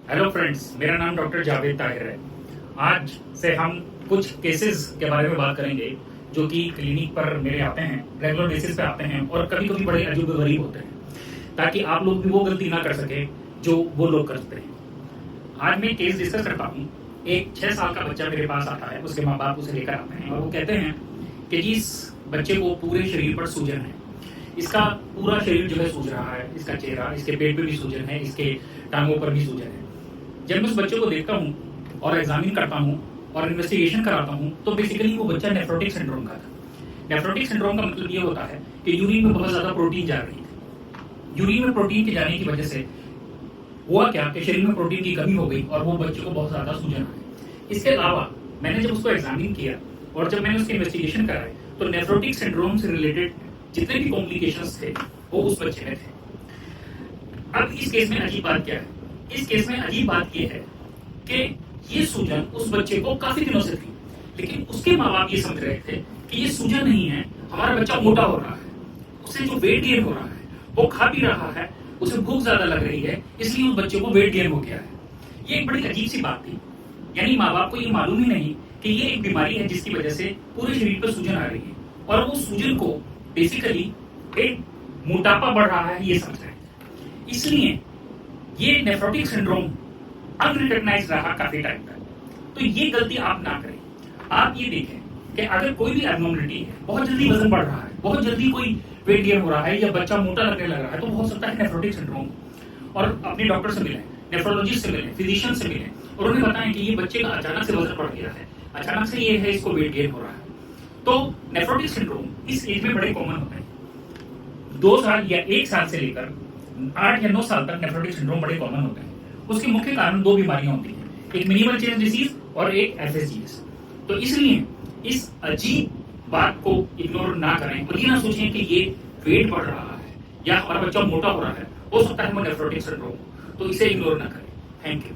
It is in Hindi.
हेलो फ्रेंड्स, मेरा नाम डॉक्टर जावेद ताहिर है। आज से हम कुछ केसेस के बारे में बात करेंगे जो कि क्लिनिक पर मेरे आते हैं, रेगुलर बेसिस पे आते हैं और कभी कभी बड़े अजीब गरीब होते हैं, ताकि आप लोग भी वो गलती ना कर सके जो वो लोग करते हैं। आज मैं केस डिस्कस करता हूँ। एक 6 साल का बच्चा मेरे पास आता है, उसके माँ बाप उसे लेकर आते हैं और वो कहते हैं कि जी इस बच्चे को पूरे शरीर पर सूजन है, इसका पूरा शरीर जो है सूज रहा है, इसका चेहरा, इसके पेट पे भी सूजन है, इसके टांगों पर भी सूजन है। जब मैं उस बच्चे को देखता हूँ और एग्जामिन करता हूँ और इन्वेस्टिगेशन कराता हूँ तो बेसिकली वो बच्चा नेफ्रोटिक सिंड्रोम का था। नेफ्रोटिक सिंड्रोम का मतलब ये होता है कि यूरिन में बहुत ज्यादा प्रोटीन जा रही थी। यूरिन में प्रोटीन के जाने की वजह से हुआ क्या कि शरीर में प्रोटीन की कमी हो गई और वो बच्चे को बहुत ज्यादा सूजन आ गई। इसके अलावा मैंने जब उसको एग्जामिन किया और जब मैंने उसकी इन्वेस्टिगेशन कराई तो नेफ्रोटिक सिंड्रोम से रिलेटेड जितने भी कॉम्प्लिकेशंस थे वो उस बच्चे में थे। अब इस केस में अजीब बात क्या है? इस केस में अजीब बात यह है कि ये सूजन उस बच्चे को काफी दिनों से थी, लेकिन उसके माँ बाप ये समझ रहे थे कि ये सूजन नहीं है, हमारा बच्चा मोटा हो रहा है, उसे जो वेट गेन हो रहा है, वो खा भी रहा है, उसे भूख ज्यादा लग रही है, इसलिए उस बच्चे को वेट गेन हो गया है। ये एक बड़ी अजीब सी बात थी। यानी माँ बाप को ये मालूम ही नहीं कि ये एक बीमारी है जिसकी वजह से पूरे शरीर पर सूजन आ रही है और वो सूजन को बेसिकली एक मोटापा बढ़ रहा है ये समझ रहे हैं। इसलिए ये नेफ्रोटिक सिंड्रोम अनरिकॉग्नाइज्ड रहा काफी टाइम तक। तो ये गलती आप ना करें। आप ये देखें कि अगर कोई भी एब्नॉर्मलिटी है, बहुत जल्दी वजन बढ़ रहा है, बहुत जल्दी कोई वेट गेन हो रहा है या बच्चा मोटा लगने लग रहा है, तो हो सकता है नेफ्रोटिक सिंड्रोम। और अपने डॉक्टर से मिलें, नेफ्रोलॉजिस्ट से मिलें, फिजिशियन से मिलें और उन्हें बताएं कि ये बच्चे का अचानक से वजन बढ़ गया है, अचानक से ये है, इसको वेट गेन हो रहा है। तो नेफ्रोटिक सिंड्रोम इस एज में बड़े कॉमन होते हैं। 2 साल या 1 साल से लेकर 8 या 9 साल तक नेफ्रोटिक सिंड्रोम बड़े कॉमन होते हैं। उसके मुख्य कारण 2 बीमारियां होती हैं, एक मिनिमल चेंज डिसीज और एक एफएसजीएस। तो इसलिए इस अजीब बात को इग्नोर ना करें और ये ना सोचें कि ये वेट बढ़ रहा है या हमारा बच्चा मोटा हो रहा है, हो सकता है वो नेफ्रोटिक सिंड्रोम, तो इसे इग्नोर ना करें। Thank you.